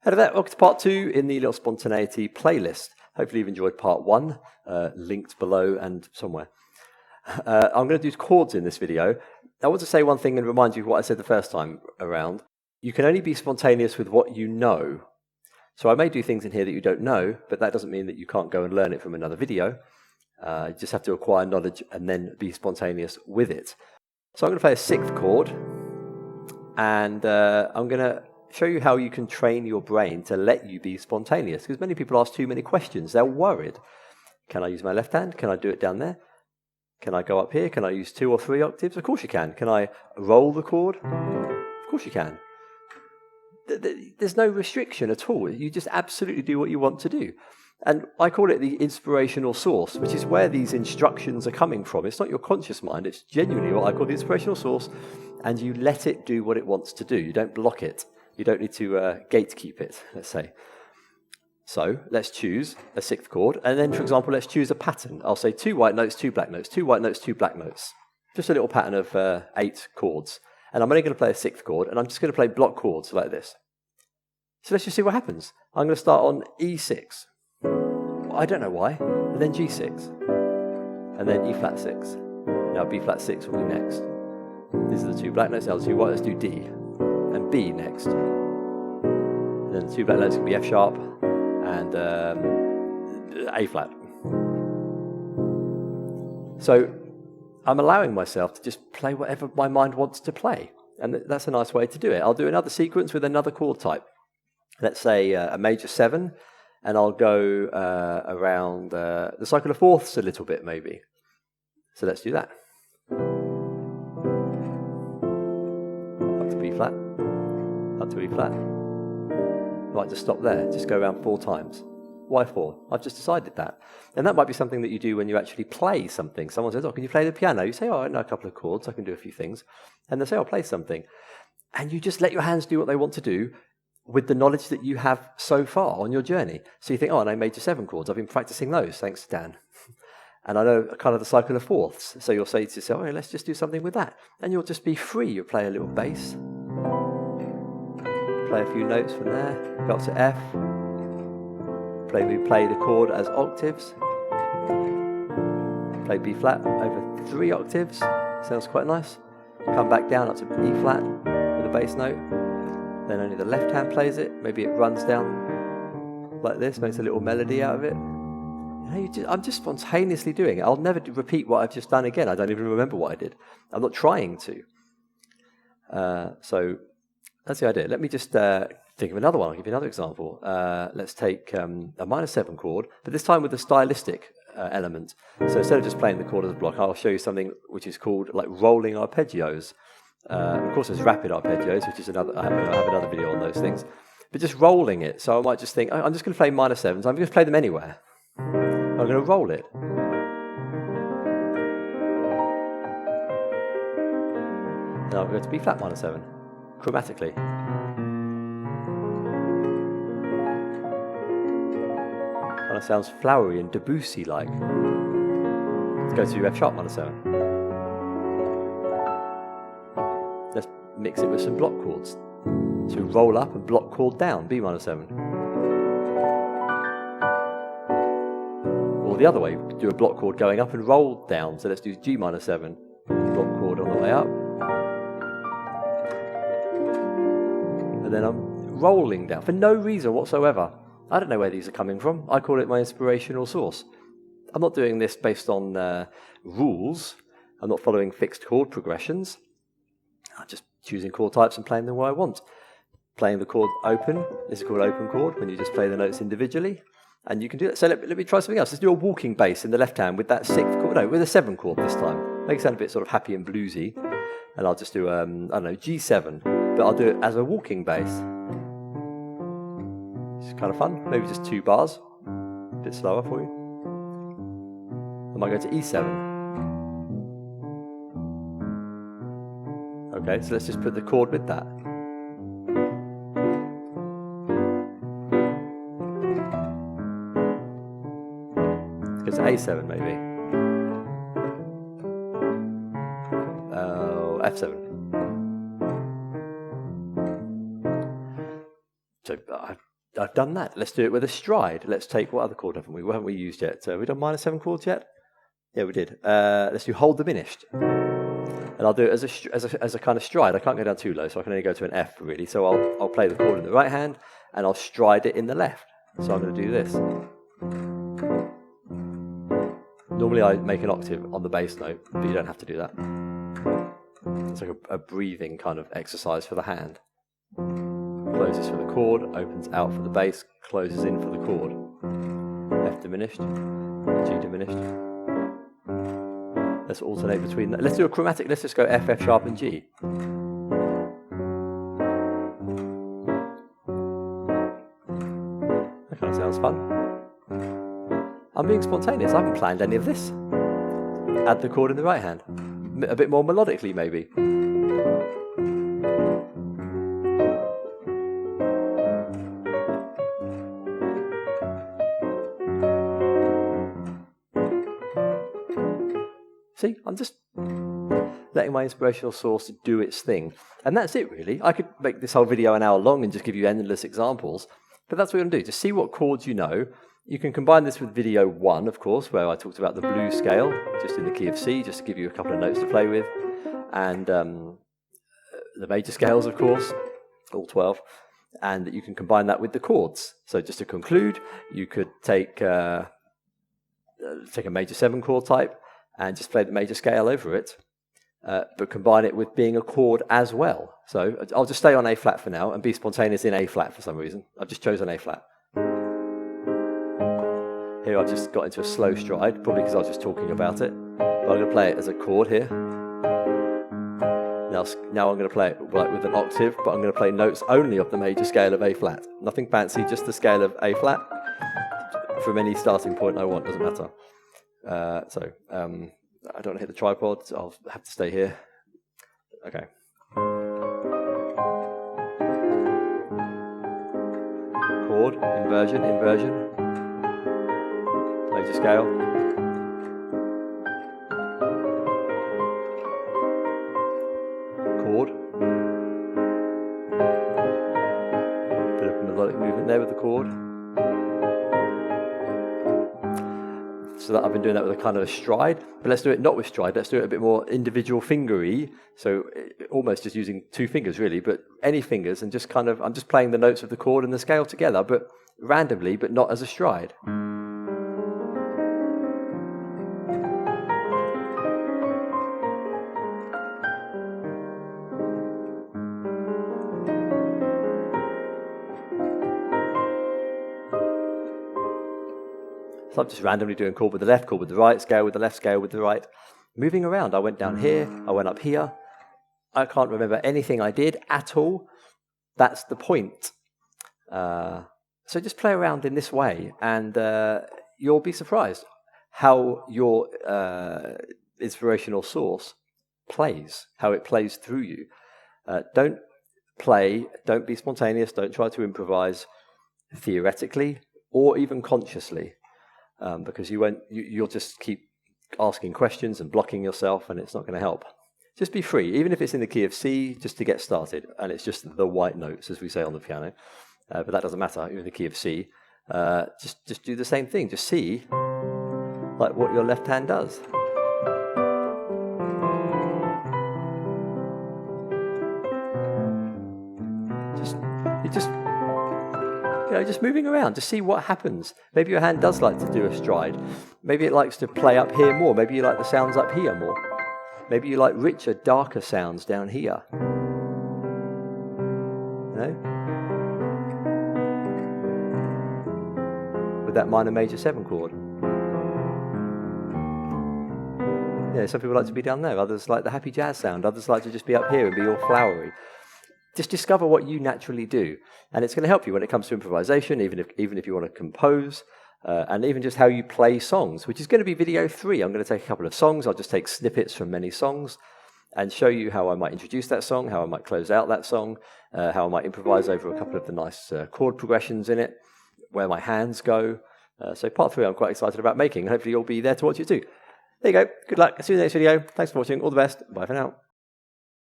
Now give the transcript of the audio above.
Hello there, welcome to part 2 in the little Spontaneity playlist. Hopefully you've enjoyed part 1, linked below and somewhere. I'm going to do chords in this video. I want to say one thing and remind you of what I said the first time around. You can only be spontaneous with what you know. So I may do things in here that you don't know, but that doesn't mean that you can't go and learn it from another video. You just have to acquire knowledge and then be spontaneous with it. So I'm going to play a 6th chord, and I'm going to show you how you can train your brain to let you be spontaneous, because many people ask too many questions. They're worried. Can I use my left hand? Can I do it down there? Can I go up here? Can I use 2 or 3 octaves? Of course you can. Can I roll the chord? Of course you can. There's no restriction at all. You just absolutely do what you want to do. And I call it the inspirational source, which is where these instructions are coming from. It's not your conscious mind. It's genuinely what I call the inspirational source, and you let it do what it wants to do. You don't block it. You don't need to gatekeep it, let's say. So let's choose a 6th chord, and then, for example, let's choose a pattern. I'll say 2 white notes, 2 black notes, 2 white notes, 2 black notes. Just a little pattern of 8 chords. And I'm only going to play a 6th chord, and I'm just going to play block chords like this. So let's just see what happens. I'm going to start on E6. I don't know why. And then G6. And then E flat 6. Now B flat 6 will be next. These are the 2 black notes. Now the 2 white, let's do D. And B next. And then the 2 black notes can be F sharp and A flat. So I'm allowing myself to just play whatever my mind wants to play. And that's a nice way to do it. I'll do another sequence with another chord type. Let's say a major 7, and I'll go around the cycle of fourths a little bit maybe. So let's do that. Up to B flat. Up to E flat. I might just stop there, just go around 4 times. Why 4? I've just decided that. And that might be something that you do when you actually play something. Someone says, oh, can you play the piano? You say, oh, I know a couple of chords, I can do a few things. And they say, I'll play something. And you just let your hands do what they want to do with the knowledge that you have so far on your journey. So you think, oh, I know major 7 chords. I've been practicing those, thanks to Dan. And I know kind of the cycle of fourths. So you'll say to yourself, oh, let's just do something with that. And you'll just be free. You'll play a little bass. Play a few notes from there, go up to F, play the chord as octaves, play B flat over 3 octaves, sounds quite nice, come back down up to E flat with a bass note, then only the left hand plays it, maybe it runs down like this, makes a little melody out of it. I'm just spontaneously doing it. I'll never repeat what I've just done again. I don't even remember what I did. I'm not trying to. So that's the idea. Let me just think of another one. I'll give you another example. Let's take a minor 7 chord, but this time with a stylistic element. So instead of just playing the chord as a block, I'll show you something which is called like rolling arpeggios. Of course, there's rapid arpeggios, which is another. I have another video on those things. But just rolling it. So I might just think, I'm just going to play minor 7s. I'm going to play them anywhere. I'm going to roll it. Now I'm going to B flat minor 7. Chromatically. Kind of sounds flowery and Debussy-like. Let's go to F sharp minor 7. Let's mix it with some block chords. So roll up and block chord down, B minor 7. Or the other way, do a block chord going up and roll down. So let's do G minor 7, block chord on the way up. And then I'm rolling down for no reason whatsoever. I don't know where these are coming from. I call it my inspirational source. I'm not doing this based on rules. I'm not following fixed chord progressions. I'm just choosing chord types and playing them where I want. Playing the chord open. This is called open chord, when you just play the notes individually. And you can do that. So let me try something else. Let's do a walking bass in the left hand with that 6th chord. No, with a 7 chord this time. Make it sound a bit sort of happy and bluesy. And I'll just do, I don't know, G7. But I'll do it as a walking bass. It's kind of fun. Maybe just 2 bars. A bit slower for you. I might go to E7. Okay, so let's just put the chord with that. Let's go to A7 maybe. F7. So I've done that. Let's do it with a stride. Let's take, what other chord haven't we? What haven't we used yet? Have we done minor 7 chords yet? Yeah, we did. Let's do hold diminished. And I'll do it as a kind of stride. I can't go down too low, so I can only go to an F, really. So I'll play the chord in the right hand, and I'll stride it in the left. So I'm going to do this. Normally I make an octave on the bass note, but you don't have to do that. It's like a breathing kind of exercise for the hand. Closes for the chord, opens out for the bass, closes in for the chord. F diminished, G diminished. Let's alternate between that. Let's do a chromatic. Let's just go F, F sharp, and G. That kind of sounds fun. I'm being spontaneous. I haven't planned any of this. Add the chord in the right hand. A bit more melodically, maybe. See, I'm just letting my inspirational source do its thing. And that's it, really. I could make this whole video an hour long and just give you endless examples, but that's what we're going to do. Just see what chords you know. You can combine this with video 1, of course, where I talked about the blues scale, just in the key of C, just to give you a couple of notes to play with, and the major scales, of course, all 12, and you can combine that with the chords. So just to conclude, you could take a major 7 chord type, and just play the major scale over it, but combine it with being a chord as well. So I'll just stay on A flat for now and be spontaneous in A flat for some reason. I've just chosen A flat. Here I've just got into a slow stride, probably because I was just talking about it. But I'm going to play it as a chord here. Now I'm going to play it like with an octave, but I'm going to play notes only of the major scale of A flat. Nothing fancy, just the scale of A flat. From any starting point I want, doesn't matter. I don't want to hit the tripod, so I'll have to stay here. Okay. Chord, inversion, inversion. Major scale. Chord. Bit of melodic movement there with the chord. So that I've been doing that with a kind of a stride, but let's do it not with stride. Let's do it a bit more individual fingery. So almost just using 2 fingers really, but any fingers, and just kind of, I'm just playing the notes of the chord and the scale together, but randomly, but not as a stride. So I'm just randomly doing chord with the left, chord with the right, scale with the left, scale with the right. Moving around, I went down here, I went up here. I can't remember anything I did at all. That's the point. So just play around in this way, and you'll be surprised how your inspirational source plays, how it plays through you. Don't be spontaneous, don't try to improvise theoretically or even consciously. Because you'll just keep asking questions and blocking yourself, and it's not going to help. Just be free, even if it's in the key of C, just to get started, and it's just the white notes, as we say on the piano. But that doesn't matter. You're in the key of C. Just do the same thing. Just see like what your left hand does. Just moving around, just see what happens. Maybe your hand does like to do a stride. Maybe it likes to play up here more. Maybe you like the sounds up here more. Maybe you like richer, darker sounds down here. You know? With that minor major 7 chord. Yeah, some people like to be down there. Others like the happy jazz sound. Others like to just be up here and be all flowery. Just discover what you naturally do, and it's going to help you when it comes to improvisation, even if you want to compose, and even just how you play songs, which is going to be video 3. I'm going to take a couple of songs. I'll just take snippets from many songs and show you how I might introduce that song, how I might close out that song, how I might improvise over a couple of the nice chord progressions in it, where my hands go. So part 3 I'm quite excited about making. Hopefully you'll be there to watch it too. There you go. Good luck. See you in the next video. Thanks for watching. All the best. Bye for now.